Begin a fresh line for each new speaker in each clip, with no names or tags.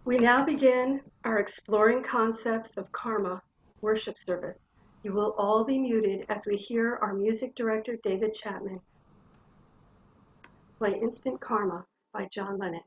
We now begin our Exploring Concepts of Karma worship service. You will all be muted as we hear our music director, David Chapman, play Instant Karma by John Lennon.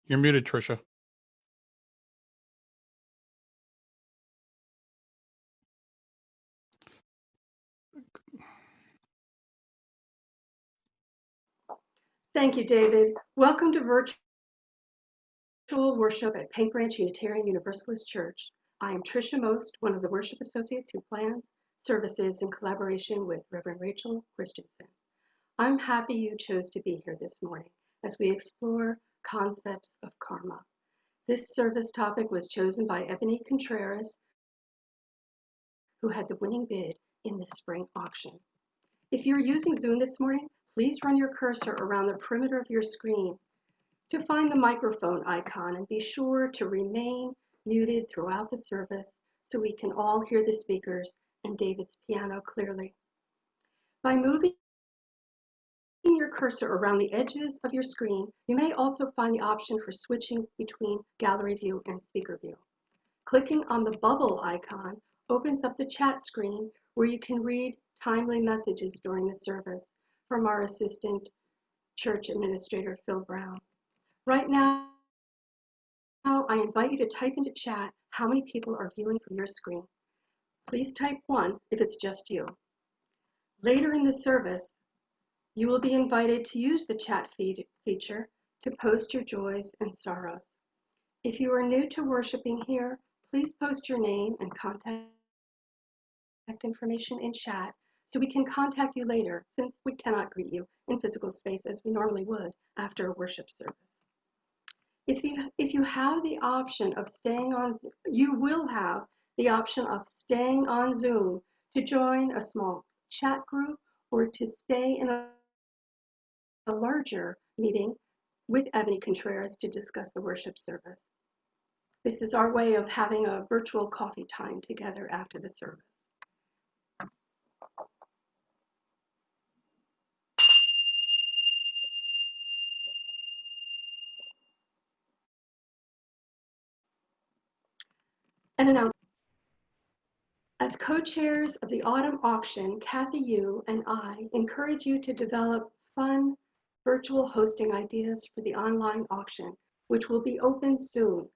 You're muted, Tricia.
Thank you, David. Welcome to virtual worship at Paint Branch Unitarian Universalist Church. I am Tricia Most, one of the worship associates who plans services in collaboration with Reverend Rachel Christensen. I'm happy you chose to be here this morning as we explore concepts of karma. This service topic was chosen by Ebony Contreras, who had the winning bid in the spring auction. If you're using Zoom this morning, please run your cursor around the perimeter of your screen to find the microphone icon and be sure to remain muted throughout the service so we can all hear the speakers and David's piano clearly. By moving your cursor around the edges of your screen, you may also find the option for switching between gallery view and speaker view. Clicking on the bubble icon opens up the chat screen where you can read timely messages during the service from our assistant church administrator, Phil Brown. Right now, I invite you to type into chat how many people are viewing from your screen. Please type 1 if it's just you. Later in the service, you will be invited to use the chat feature to post your joys and sorrows. If you are new to worshiping here, please post your name and contact information in chat so we can contact you later, since we cannot greet you in physical space as we normally would after a worship service. If you have the option of staying on, you will have the option of staying on Zoom to join a small chat group or to stay in a larger meeting with Ebony Contreras to discuss the worship service. This is our way of having a virtual coffee time together after the service. And announcement. As co-chairs of the autumn auction, Kathy Yu and I encourage you to develop fun virtual hosting ideas for the online auction, which will be open soon.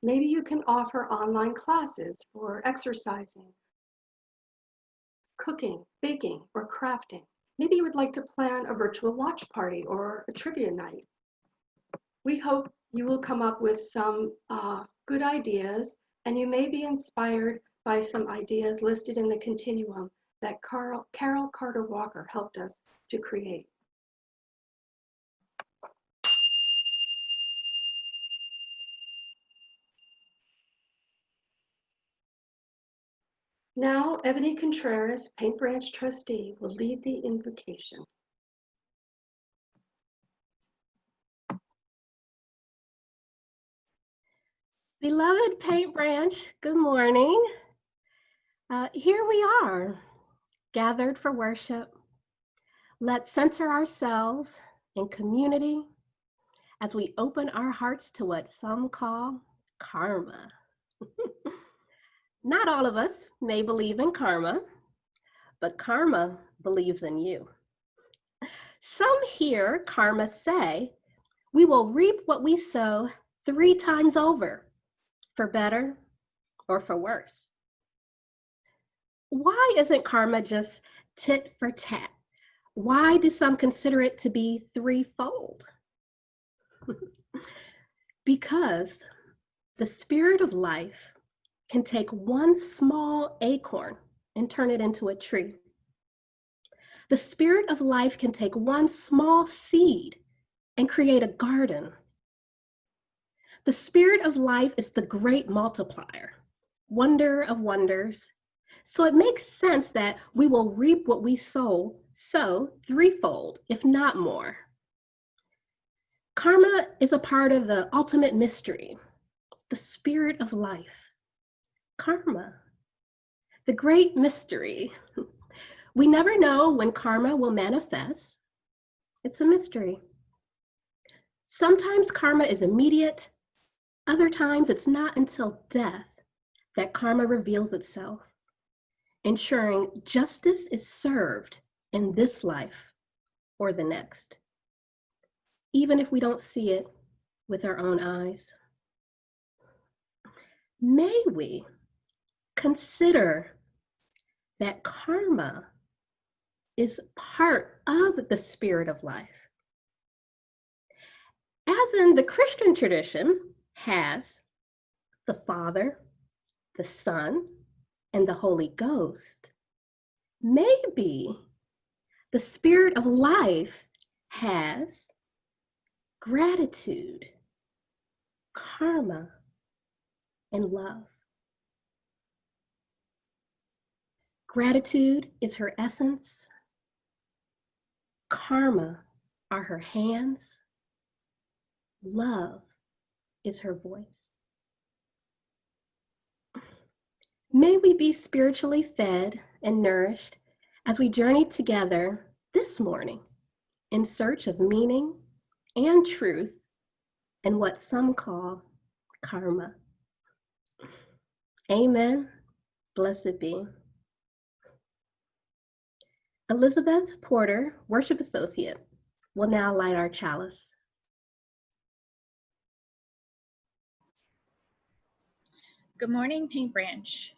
Maybe you can offer online classes for exercising, cooking, baking, or crafting. Maybe you would like to plan a virtual watch party or a trivia night. We hope you will come up with some good ideas, and you may be inspired by some ideas listed in the continuum that Carol Carter Walker helped us to create. Now, Ebony Contreras, Paint Branch Trustee, will lead the invocation.
Beloved Paint Branch, good morning. Here we are, gathered for worship. Let's center ourselves in community as we open our hearts to what some call karma. Not all of us may believe in karma, but karma believes in you. Some hear karma say, we will reap what we sow 3 times over, for better or for worse. Why isn't karma just tit for tat? Why do some consider it to be threefold? Because the spirit of life can take one small acorn and turn it into a tree. The spirit of life can take one small seed and create a garden. The spirit of life is the great multiplier, wonder of wonders. So it makes sense that we will reap what we sow threefold, if not more. Karma is a part of the ultimate mystery, the spirit of life. Karma, the great mystery. We never know when karma will manifest. It's a mystery. Sometimes karma is immediate. Other times it's not until death that karma reveals itself, ensuring justice is served in this life or the next, even if we don't see it with our own eyes. May we consider that karma is part of the spirit of life. As in the Christian tradition has the Father, the Son, and the Holy Ghost, maybe the spirit of life has gratitude, karma, and love. Gratitude is her essence. Karma are her hands. Love is her voice. May we be spiritually fed and nourished as we journey together this morning in search of meaning and truth in what some call karma. Amen. Blessed be. Elizabeth Porter, Worship Associate, will now light our chalice.
Good morning, Paint Branch.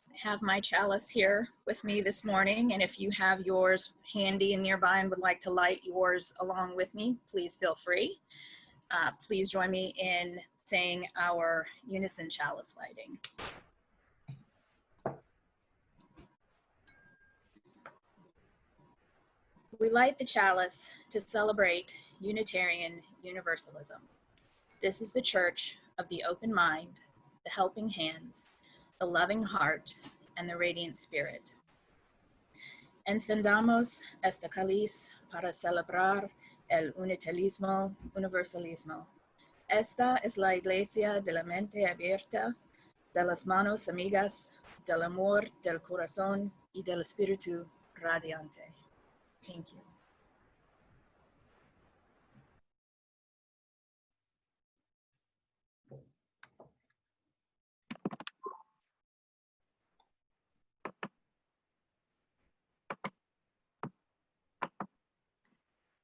I have my chalice here with me this morning, and if you have yours handy and nearby and would like to light yours along with me, please feel free. Please join me in saying our unison chalice lighting. We light the chalice to celebrate Unitarian Universalism. This is the church of the open mind, the helping hands, the loving heart, and the radiant spirit. Encendamos este caliz para celebrar el Unitarismo Universalismo. Esta es la iglesia de la mente abierta, de las manos amigas, del amor, del corazón y del espíritu radiante. Thank you.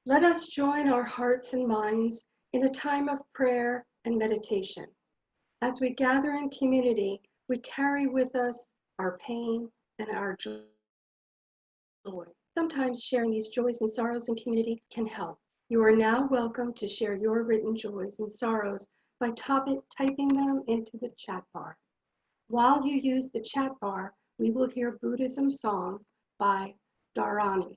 Let us join our hearts and minds in a time of prayer and meditation. As we gather in community, we carry with us our pain and our joy. Sometimes sharing these joys and sorrows in community can help. You are now welcome to share your written joys and sorrows by typing them into the chat bar. While you use the chat bar, we will hear Buddhism songs by Dharani.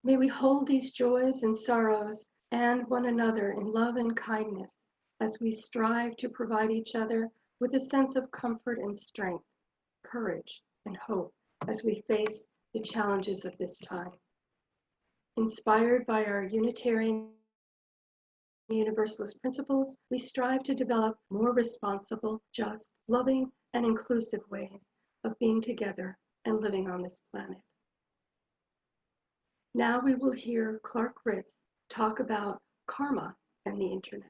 May we hold these joys and sorrows and one another in love and kindness as we strive to provide each other with a sense of comfort and strength, courage and hope as we face the challenges of this time. Inspired by our Unitarian Universalist principles, we strive to develop more responsible, just, loving, and inclusive ways of being together and living on this planet. Now we will hear Clark Ritz talk about karma and the internet.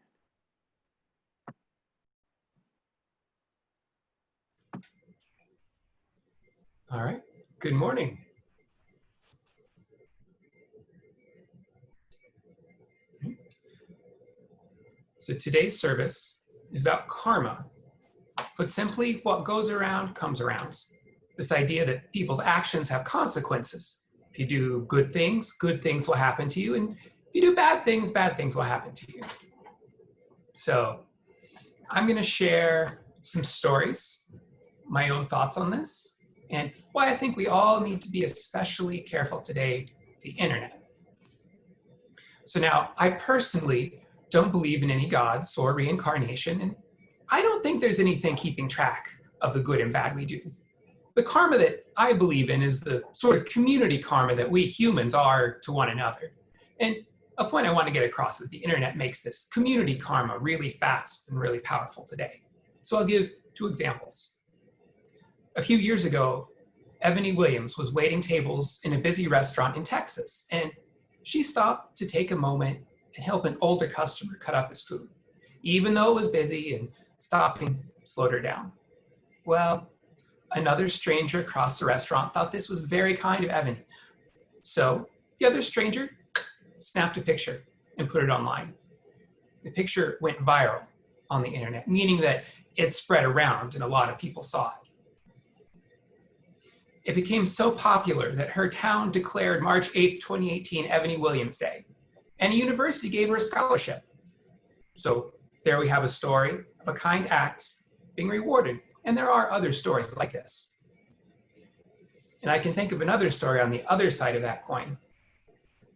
All right, good morning. So today's service is about karma. Put simply, what goes around comes around. This idea that people's actions have consequences. If you do good things will happen to you. And if you do bad things will happen to you. So I'm going to share some stories, my own thoughts on this, and why I think we all need to be especially careful today, the internet. So now, I personally don't believe in any gods or reincarnation, and I don't think there's anything keeping track of the good and bad we do. The karma that I believe in is the sort of community karma that we humans are to one another. And a point I want to get across is the internet makes this community karma really fast and really powerful today. So I'll give 2 examples. A few years ago, Ebony Williams was waiting tables in a busy restaurant in Texas, and she stopped to take a moment and help an older customer cut up his food, even though it was busy, and stopping slowed her down. Well, another stranger across the restaurant thought this was very kind of Ebony. So the other stranger snapped a picture and put it online. The picture went viral on the internet, meaning that it spread around and a lot of people saw it. It became so popular that her town declared March 8th, 2018 Ebony Williams Day, and a university gave her a scholarship. So there we have a story of a kind act being rewarded, and there are other stories like this. And I can think of another story on the other side of that coin.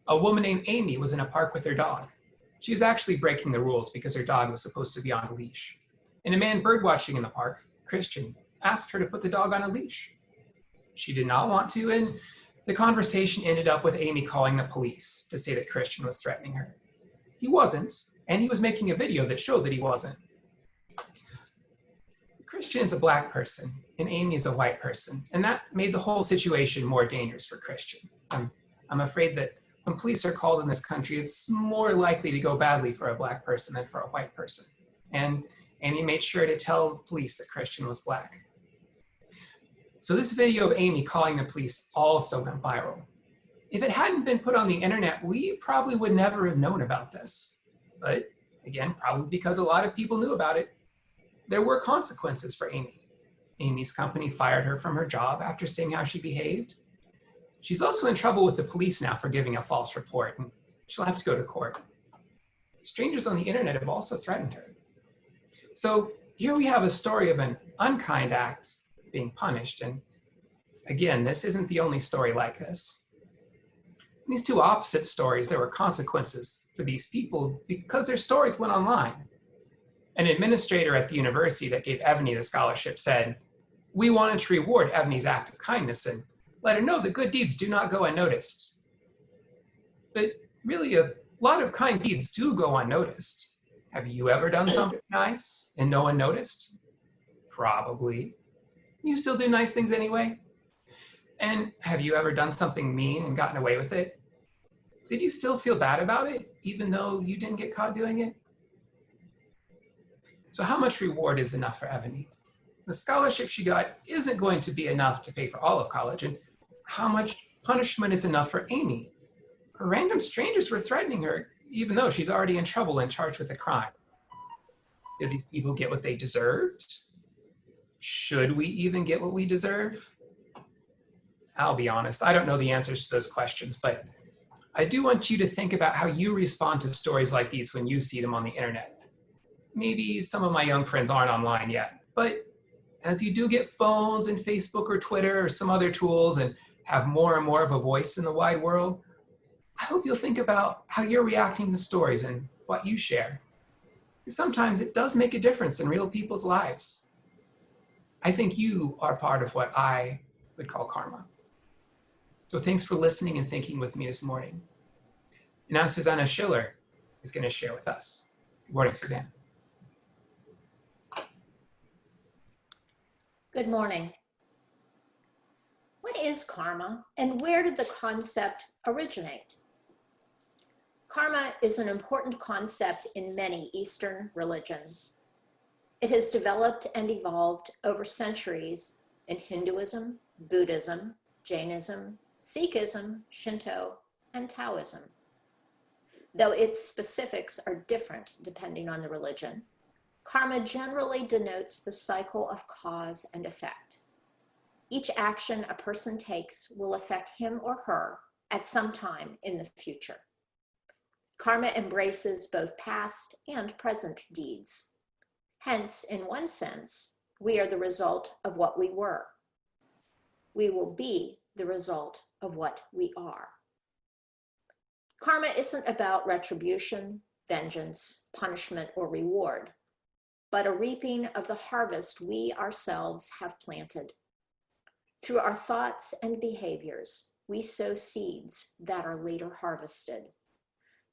A woman named Amy was in a park with her dog. She was actually breaking the rules because her dog was supposed to be on a leash. And a man birdwatching in the park, Christian, asked her to put the dog on a leash. She did not want to, and the conversation ended up with Amy calling the police to say that Christian was threatening her. He wasn't, and he was making a video that showed that he wasn't. Christian is a black person, and Amy is a white person, and that made the whole situation more dangerous for Christian. I'm afraid that when police are called in this country, it's more likely to go badly for a black person than for a white person. And Amy made sure to tell the police that Christian was black. So this video of Amy calling the police also went viral. If it hadn't been put on the internet, we probably would never have known about this. But again, probably because a lot of people knew about it, there were consequences for Amy. Amy's company fired her from her job after seeing how she behaved. She's also in trouble with the police now for giving a false report, and she'll have to go to court. Strangers on the internet have also threatened her. So here we have a story of an unkind act being punished, and again, this isn't the only story like this. In these 2 opposite stories, there were consequences for these people because their stories went online. An administrator at the university that gave Ebony the scholarship said, "We wanted to reward Ebony's act of kindness and let her know that good deeds do not go unnoticed." But really, a lot of kind deeds do go unnoticed. Have you ever done something nice and no one noticed? Probably. You still do nice things anyway. And have you ever done something mean and gotten away with it? Did you still feel bad about it, even though you didn't get caught doing it? So how much reward is enough for Ebony? The scholarship she got isn't going to be enough to pay for all of college, and how much punishment is enough for Amy? Random strangers were threatening her, even though she's already in trouble and charged with a crime. Did these people get what they deserved? Should we even get what we deserve? I'll be honest, I don't know the answers to those questions, but I do want you to think about how you respond to stories like these when you see them on the internet. Maybe some of my young friends aren't online yet, but as you do get phones and Facebook or Twitter or some other tools and have more and more of a voice in the wide world, I hope you'll think about how you're reacting to stories and what you share. Sometimes it does make a difference in real people's lives. I think you are part of what I would call karma. So thanks for listening and thinking with me this morning. And now Susanna Schiller is going to share with us. Good morning, Suzanne.
Good morning. What is karma, and where did the concept originate? Karma is an important concept in many Eastern religions. It has developed and evolved over centuries in Hinduism, Buddhism, Jainism, Sikhism, Shinto, and Taoism. Though its specifics are different depending on the religion, karma generally denotes the cycle of cause and effect. Each action a person takes will affect him or her at some time in the future. Karma embraces both past and present deeds. Hence, in one sense, we are the result of what we were. We will be the result of what we are. Karma isn't about retribution, vengeance, punishment, or reward, but a reaping of the harvest we ourselves have planted. Through our thoughts and behaviors, we sow seeds that are later harvested.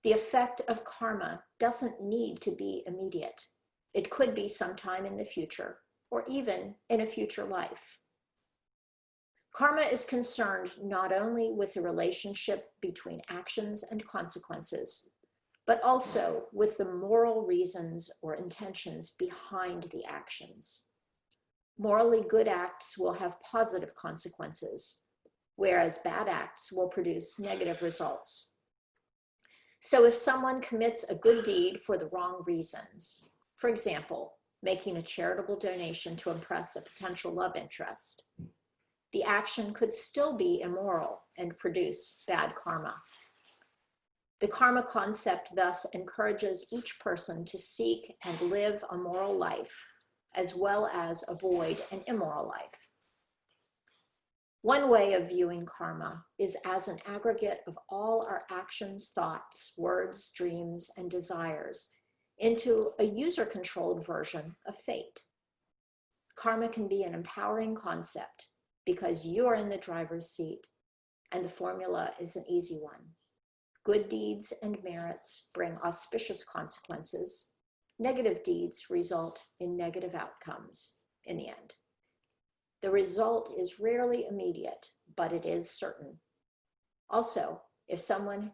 The effect of karma doesn't need to be immediate. It could be sometime in the future, or even in a future life. Karma is concerned not only with the relationship between actions and consequences, but also with the moral reasons or intentions behind the actions. Morally good acts will have positive consequences, whereas bad acts will produce negative results. So if someone commits a good deed for the wrong reasons, for example, making a charitable donation to impress a potential love interest, the action could still be immoral and produce bad karma. The karma concept thus encourages each person to seek and live a moral life, as well as avoid an immoral life. One way of viewing karma is as an aggregate of all our actions, thoughts, words, dreams, and desires into a user-controlled version of fate. Karma can be an empowering concept because you are in the driver's seat, and the formula is an easy one. Good deeds and merits bring auspicious consequences. Negative deeds result in negative outcomes in the end. The result is rarely immediate, but it is certain. Also, if someone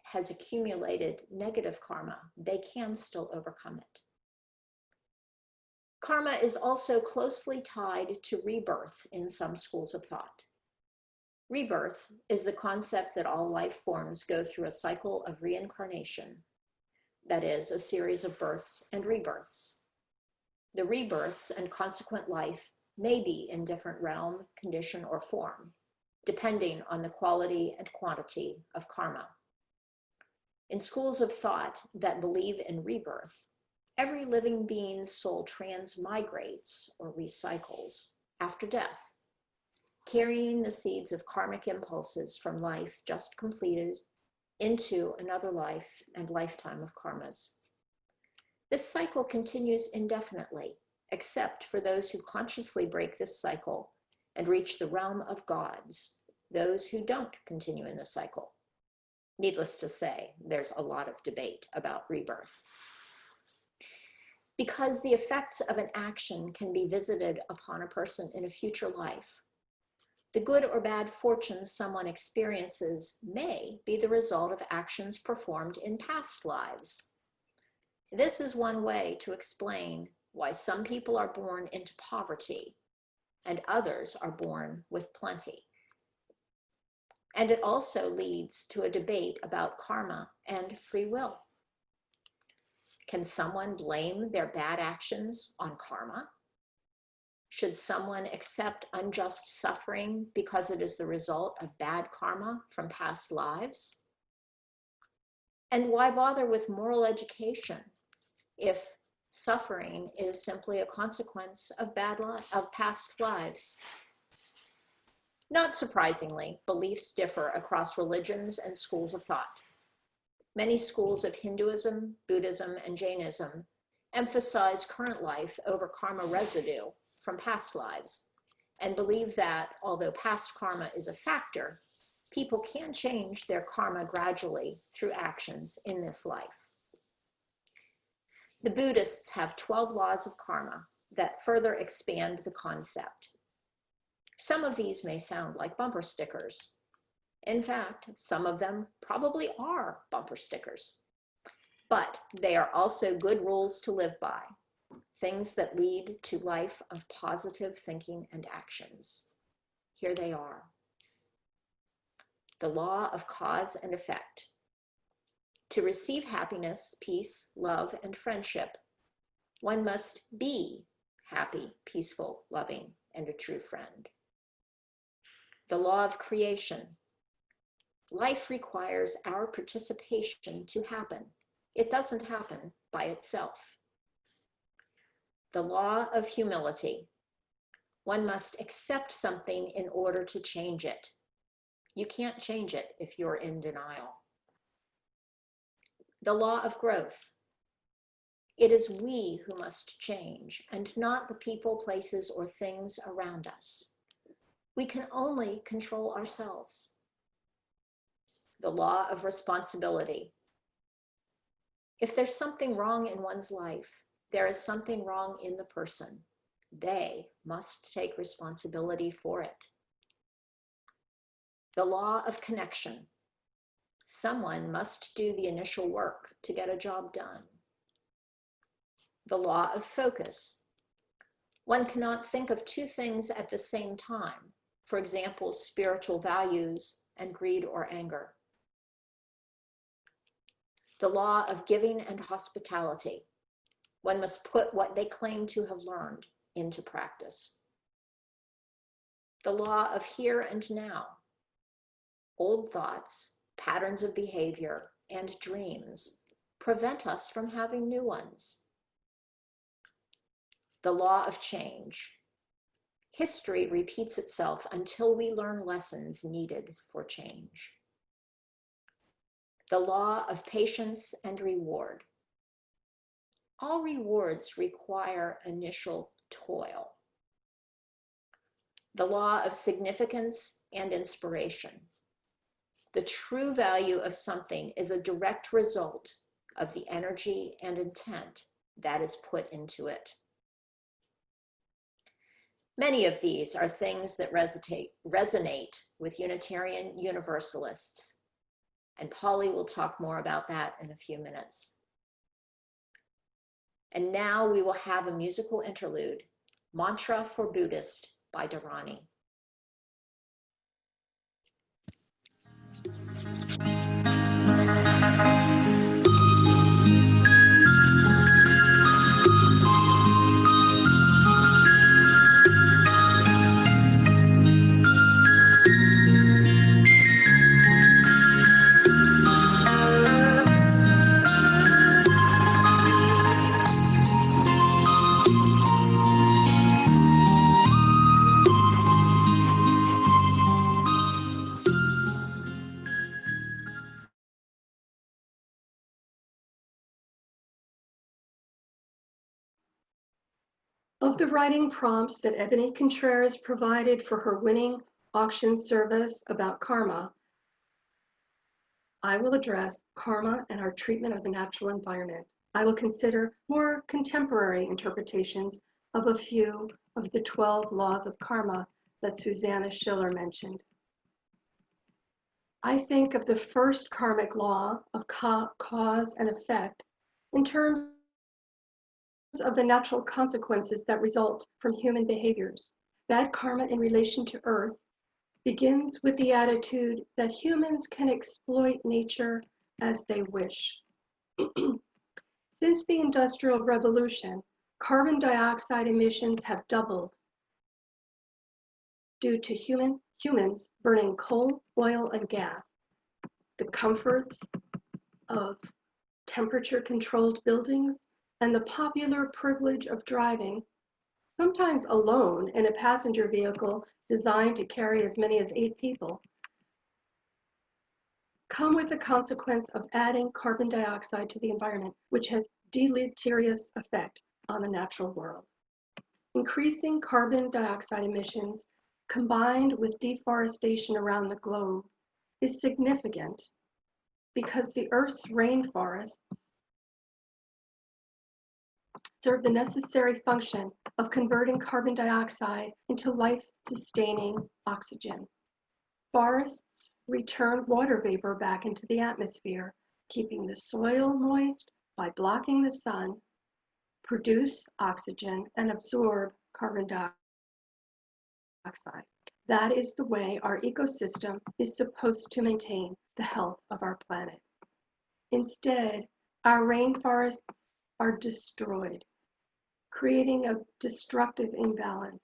has accumulated negative karma, they can still overcome it. Karma is also closely tied to rebirth in some schools of thought. Rebirth is the concept that all life forms go through a cycle of reincarnation, that is, a series of births and rebirths. The rebirths and consequent life may be in different realm, condition, or form, depending on the quality and quantity of karma. In schools of thought that believe in rebirth, every living being's soul transmigrates or recycles after death, carrying the seeds of karmic impulses from life just completed into another life and lifetime of karmas. This cycle continues indefinitely, except for those who consciously break this cycle and reach the realm of gods, those who don't continue in the cycle. Needless to say, there's a lot of debate about rebirth. Because the effects of an action can be visited upon a person in a future life, the good or bad fortune someone experiences may be the result of actions performed in past lives. This is one way to explain why some people are born into poverty and others are born with plenty. And it also leads to a debate about karma and free will. Can someone blame their bad actions on karma? Should someone accept unjust suffering because it is the result of bad karma from past lives? And why bother with moral education if suffering is simply a consequence of past lives? Not surprisingly, beliefs differ across religions and schools of thought. Many schools of Hinduism, Buddhism, and Jainism emphasize current life over karma residue from past lives and believe that although past karma is a factor, people can change their karma gradually through actions in this life. The Buddhists have 12 laws of karma that further expand the concept. Some of these may sound like bumper stickers. In fact, some of them probably are bumper stickers. But they are also good rules to live by, things that lead to life of positive thinking and actions. Here they are. The law of cause and effect. To receive happiness, peace, love, and friendship, one must be happy, peaceful, loving, and a true friend. The law of creation. Life requires our participation to happen. It doesn't happen by itself. The law of humility. One must accept something in order to change it. You can't change it if you're in denial. The law of growth. It is we who must change, and not the people, places, or things around us. We can only control ourselves. The law of responsibility. If there's something wrong in one's life, there is something wrong in the person. They must take responsibility for it. The law of connection. Someone must do the initial work to get a job done. The law of focus. One cannot think of two things at the same time. For example, spiritual values and greed or anger. The law of giving and hospitality. One must put what they claim to have learned into practice. The law of here and now. Old thoughts, patterns of behavior, and dreams prevent us from having new ones. The law of change. History repeats itself until we learn lessons needed for change. The law of patience and reward. All rewards require initial toil. The law of significance and inspiration. The true value of something is a direct result of the energy and intent that is put into it. Many of these are things that resonate with Unitarian Universalists, and Polly will talk more about that in a few minutes. And now we will have a musical interlude, Mantra for Buddhist by Dharani.
Of the writing prompts that Ebony Contreras provided for her winning auction service about karma, I will address karma and our treatment of the natural environment. I will consider more contemporary interpretations of a few of the 12 laws of karma that Susanna Schiller mentioned. I think of the first karmic law of cause and effect in terms of the natural consequences that result from human behaviors. Bad karma in relation to Earth begins with the attitude that humans can exploit nature as they wish. Since the Industrial Revolution, carbon dioxide emissions have doubled due to humans burning coal, oil, and gas. The comforts of temperature-controlled buildings and the popular privilege of driving, sometimes alone in a passenger vehicle designed to carry as many as 8 people, come with the consequence of adding carbon dioxide to the environment, which has deleterious effect on the natural world. Increasing carbon dioxide emissions combined with deforestation around the globe is significant because the Earth's rainforests serve the necessary function of converting carbon dioxide into life-sustaining oxygen. Forests return water vapor back into the atmosphere, keeping the soil moist by blocking the sun, produce oxygen, and absorb carbon dioxide. That is the way our ecosystem is supposed to maintain the health of our planet. Instead, our rainforests are destroyed, creating a destructive imbalance.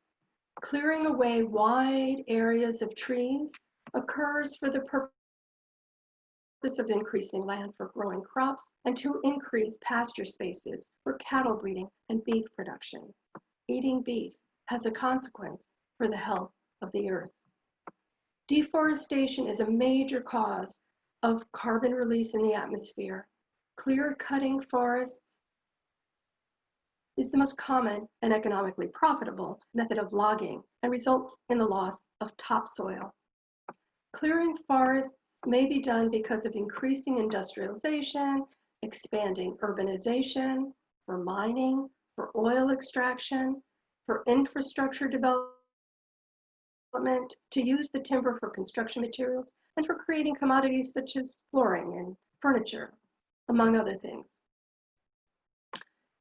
Clearing away wide areas of trees occurs for the purpose of increasing land for growing crops and to increase pasture spaces for cattle breeding and beef production. Eating beef has a consequence for the health of the earth. Deforestation is a major cause of carbon release in the atmosphere. Clear-cutting forests is the most common and economically profitable method of logging and results in the loss of topsoil. Clearing forests may be done because of increasing industrialization, expanding urbanization, for mining, for oil extraction, for infrastructure development, to use the timber for construction materials, and for creating commodities such as flooring and furniture, among other things.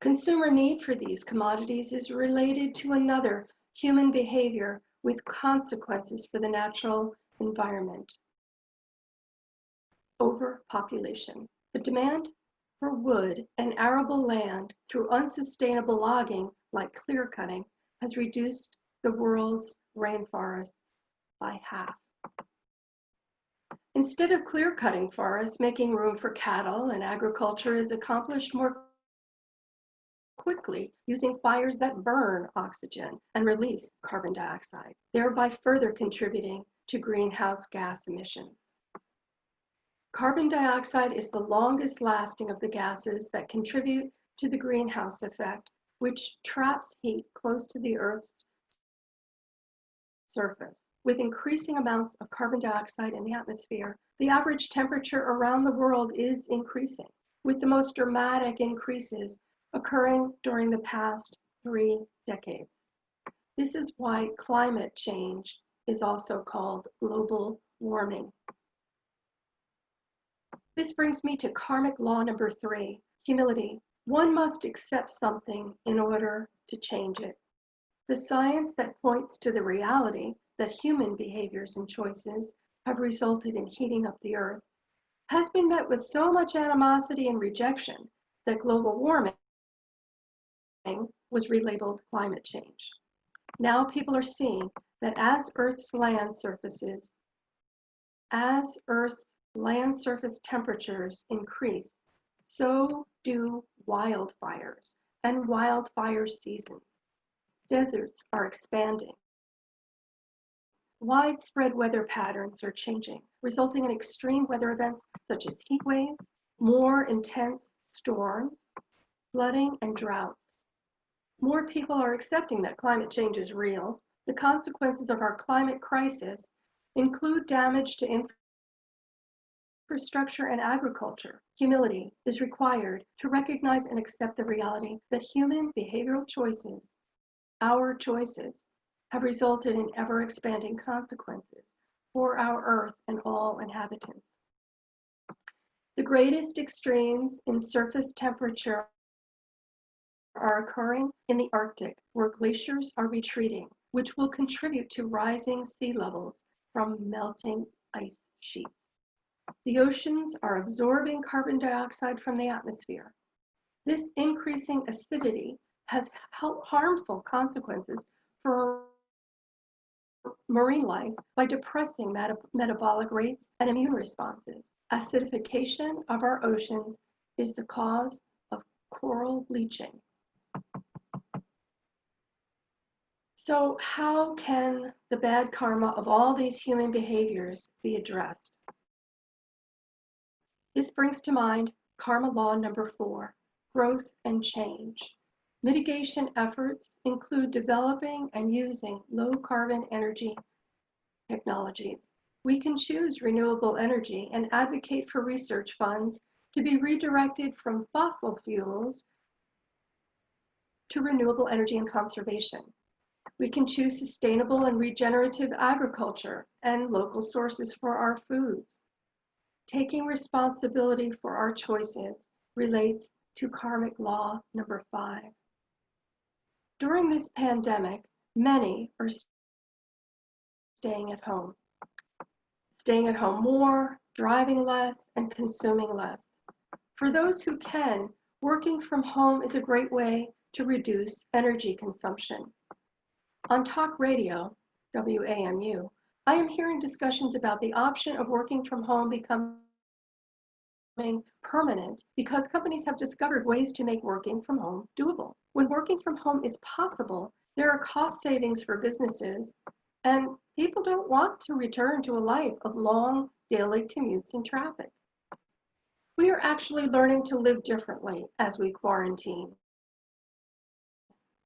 Consumer need for these commodities is related to another human behavior with consequences for the natural environment. Overpopulation. The demand for wood and arable land through unsustainable logging, like clear cutting, has reduced the world's rainforests by half. Instead of clear cutting forests, making room for cattle and agriculture is accomplished more quickly using fires that burn oxygen and release carbon dioxide, thereby further contributing to greenhouse gas emissions. Carbon dioxide is the longest lasting of the gases that contribute to the greenhouse effect, which traps heat close to the Earth's surface. With increasing amounts of carbon dioxide in the atmosphere, the average temperature around the world is increasing, with the most dramatic increases occurring during the past 3 decades. This is why climate change is also called global warming. This brings me to karmic law number 3, humility. One must accept something in order to change it. The science that points to the reality that human behaviors and choices have resulted in heating up the earth has been met with so much animosity and rejection that global warming was relabeled climate change. Now people are seeing that as Earth's land surface temperatures increase, so do wildfires and wildfire seasons. Deserts are expanding. Widespread weather patterns are changing, resulting in extreme weather events such as heat waves, more intense storms, flooding, and droughts. More people are accepting that climate change is real. The consequences of our climate crisis include damage to infrastructure and agriculture. Humility is required to recognize and accept the reality that human behavioral choices, our choices, have resulted in ever-expanding consequences for our Earth and all inhabitants. The greatest extremes in surface temperature are occurring in the Arctic, where glaciers are retreating, which will contribute to rising sea levels from melting ice sheets. The oceans are absorbing carbon dioxide from the atmosphere. This increasing acidity has harmful consequences for marine life by depressing metabolic rates and immune responses. Acidification of our oceans is the cause of coral bleaching. So how can the bad karma of all these human behaviors be addressed? This brings to mind karma law number 4, growth and change. Mitigation efforts include developing and using low carbon energy technologies. We can choose renewable energy and advocate for research funds to be redirected from fossil fuels to renewable energy and conservation. We can choose sustainable and regenerative agriculture and local sources for our foods. Taking responsibility for our choices relates to karmic law number 5. During this pandemic, many are staying at home more, driving less, and consuming less. For those who can, working from home is a great way to reduce energy consumption. On talk radio, WAMU, I am hearing discussions about the option of working from home becoming permanent because companies have discovered ways to make working from home doable. When working from home is possible, there are cost savings for businesses, and people don't want to return to a life of long daily commutes and traffic. We are actually learning to live differently as we quarantine.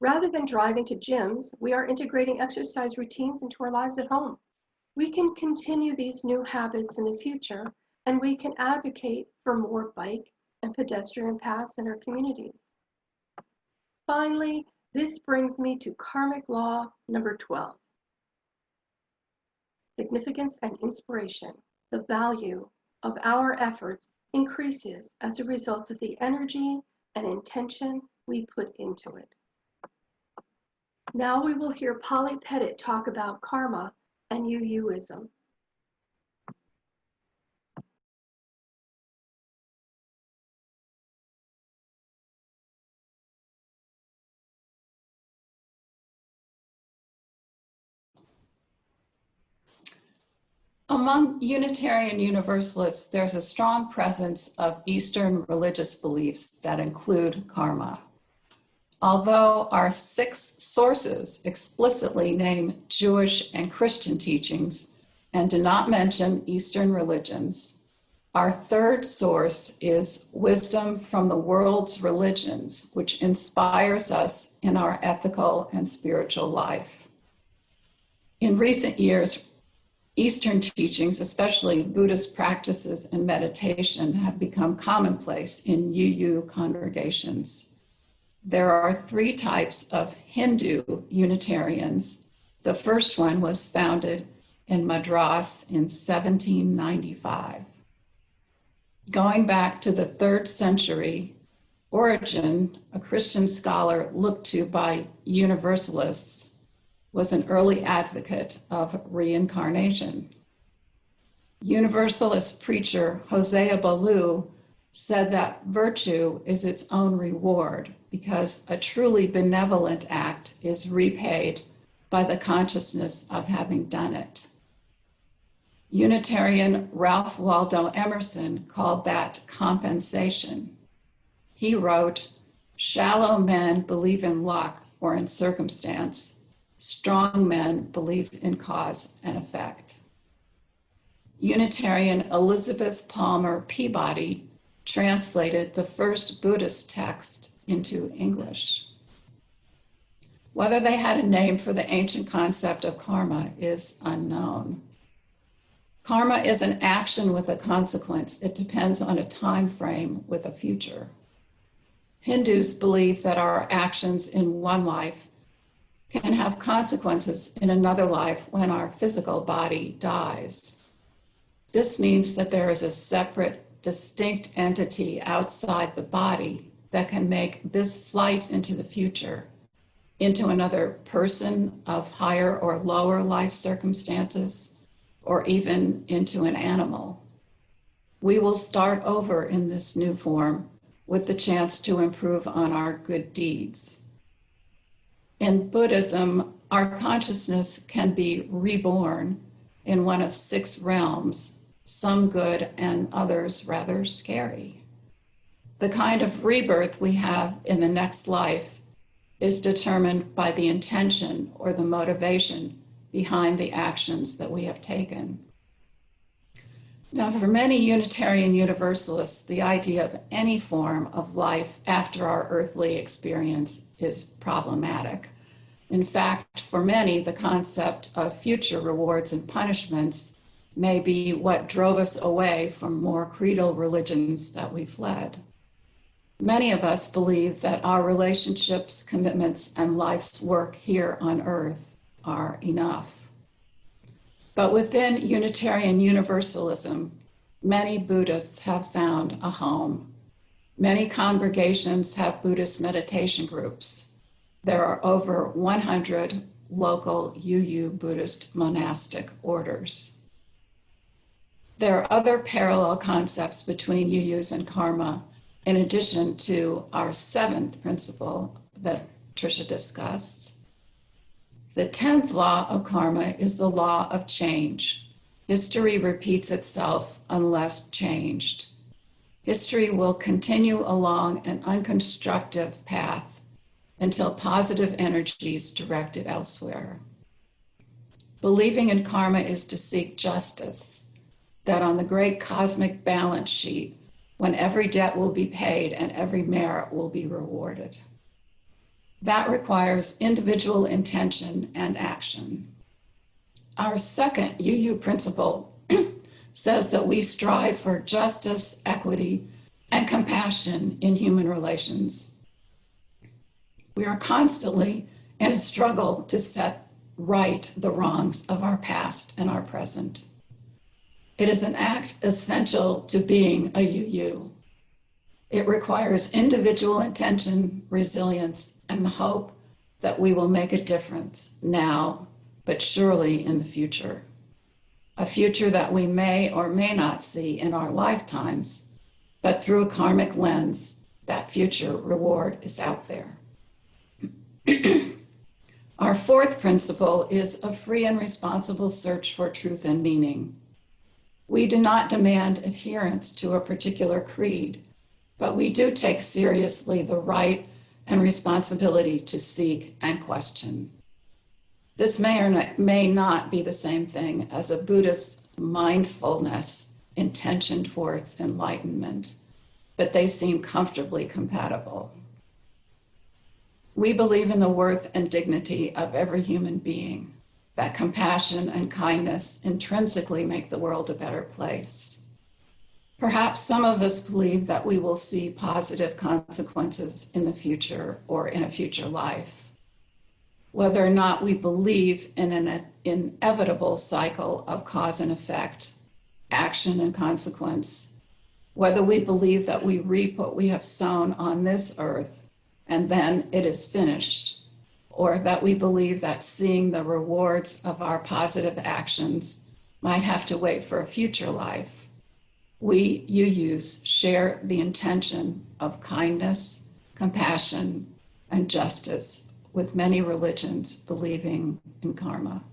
Rather than driving to gyms, we are integrating exercise routines into our lives at home. We can continue these new habits in the future, and we can advocate for more bike and pedestrian paths in our communities. Finally, this brings me to karmic law number 12. Significance and inspiration. The value of our efforts increases as a result of the energy and intention we put into it. Now we will hear Polly Pettit talk about karma and UUism.
Among Unitarian Universalists, there's a strong presence of Eastern religious beliefs that include karma. Although our 6 sources explicitly name Jewish and Christian teachings and do not mention Eastern religions, our 3rd source is wisdom from the world's religions, which inspires us in our ethical and spiritual life. In recent years, Eastern teachings, especially Buddhist practices and meditation, have become commonplace in UU congregations. There are 3 types of Hindu Unitarians. The first one was founded in Madras in 1795. Going back to the 3rd century, Origen, a Christian scholar looked to by Universalists, was an early advocate of reincarnation. Universalist preacher Hosea Ballou said that virtue is its own reward because a truly benevolent act is repaid by the consciousness of having done it. Unitarian Ralph Waldo Emerson called that compensation. He wrote, "Shallow men believe in luck or in circumstance. Strong men believe in cause and effect." Unitarian Elizabeth Palmer Peabody translated the first Buddhist text into English. Whether they had a name for the ancient concept of karma is unknown. Karma is an action with a consequence. It depends on a time frame with a future. Hindus believe that our actions in one life can have consequences in another life when our physical body dies. This means that there is a separate, distinct entity outside the body that can make this flight into the future, into another person of higher or lower life circumstances, or even into an animal. We will start over in this new form with the chance to improve on our good deeds. In Buddhism, our consciousness can be reborn in one of 6 realms, some good and others rather scary. The kind of rebirth we have in the next life is determined by the intention or the motivation behind the actions that we have taken. Now, for many Unitarian Universalists, the idea of any form of life after our earthly experience is problematic. In fact, for many, the concept of future rewards and punishments may be what drove us away from more creedal religions that we fled. Many of us believe that our relationships, commitments, and life's work here on earth are enough. But within Unitarian Universalism, many Buddhists have found a home. Many congregations have Buddhist meditation groups. There are over 100 local UU Buddhist monastic orders. There are other parallel concepts between UUs and karma, in addition to our 7th principle that Tricia discussed. The 10th law of karma is the law of change. History repeats itself unless changed. History will continue along an unconstructive path until positive energies direct it elsewhere. Believing in karma is to seek justice, that on the great cosmic balance sheet, when every debt will be paid and every merit will be rewarded. That requires individual intention and action. Our second UU principle says that we strive for justice, equity, and compassion in human relations. We are constantly in a struggle to set right the wrongs of our past and our present. It is an act essential to being a UU. It requires individual intention, resilience, and the hope that we will make a difference now, but surely in the future. A future that we may or may not see in our lifetimes, but through a karmic lens, that future reward is out there. Our fourth principle is a free and responsible search for truth and meaning. We do not demand adherence to a particular creed, but we do take seriously the right and responsibility to seek and question. This may or may not be the same thing as a Buddhist mindfulness intention towards enlightenment, but they seem comfortably compatible. We believe in the worth and dignity of every human being, that compassion and kindness intrinsically make the world a better place. Perhaps some of us believe that we will see positive consequences in the future or in a future life. Whether or not we believe in an inevitable cycle of cause and effect, action and consequence, whether we believe that we reap what we have sown on this earth and then it is finished, or that we believe that seeing the rewards of our positive actions might have to wait for a future life, we UUs share the intention of kindness, compassion, and justice with many religions believing in karma.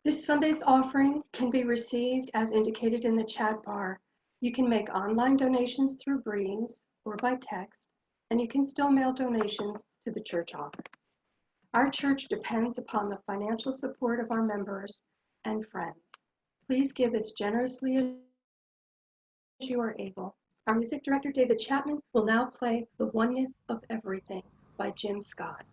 This Sunday's offering can be received as indicated in the chat bar. You can make online donations through Breedings or by text, and you can still mail donations to the church office. Our church depends upon the financial support of our members and friends. Please give as generously as you are able. Our music director, David Chapman, will now play The Oneness of Everything by Jim Scott.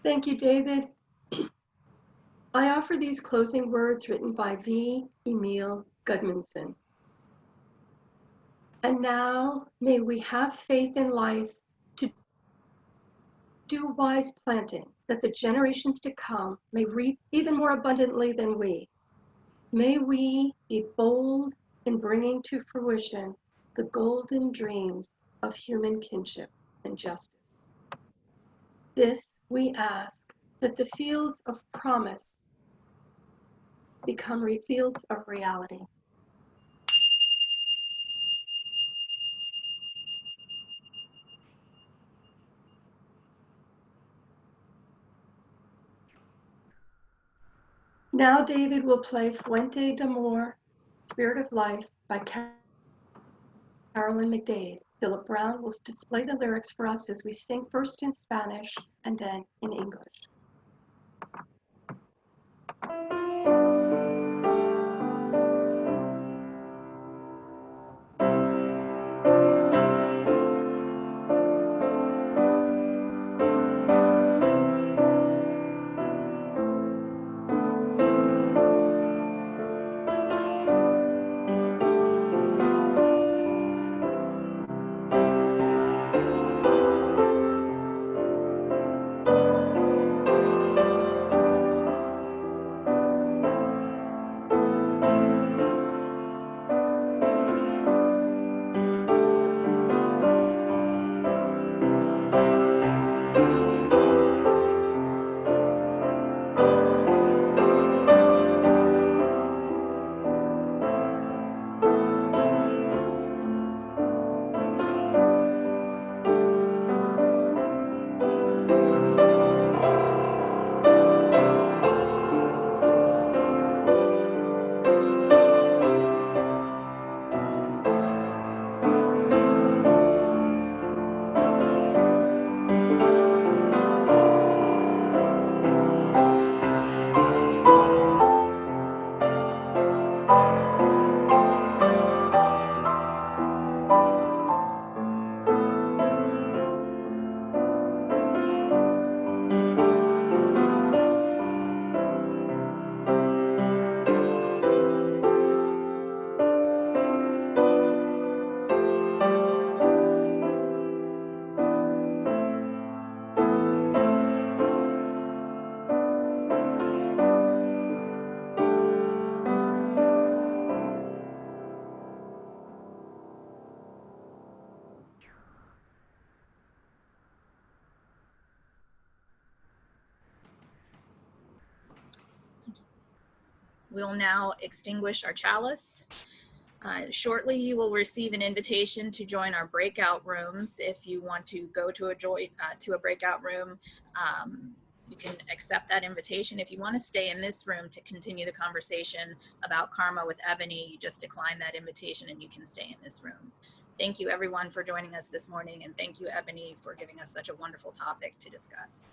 Thank you, David. I offer these closing words written by V. Emil Gudmundsson. And now may we have faith in life to do wise planting, that the generations to come may reap even more abundantly than we. May we be bold in bringing to fruition the golden dreams of human kinship and justice. This we ask, that the fields of promise become fields of reality. Now David will play Fuente d'Amor, Spirit of Life by Carolyn McDade. Philip Brown will display the lyrics for us as we sing first in Spanish and then in English.
We'll now extinguish our chalice. Shortly, you will receive an invitation to join our breakout rooms. If you want to go to a breakout room, you can accept that invitation. If you want to stay in this room to continue the conversation about karma with Ebony, you just decline that invitation and you can stay in this room. Thank you everyone for joining us this morning, and thank you Ebony for giving us such a wonderful topic to discuss.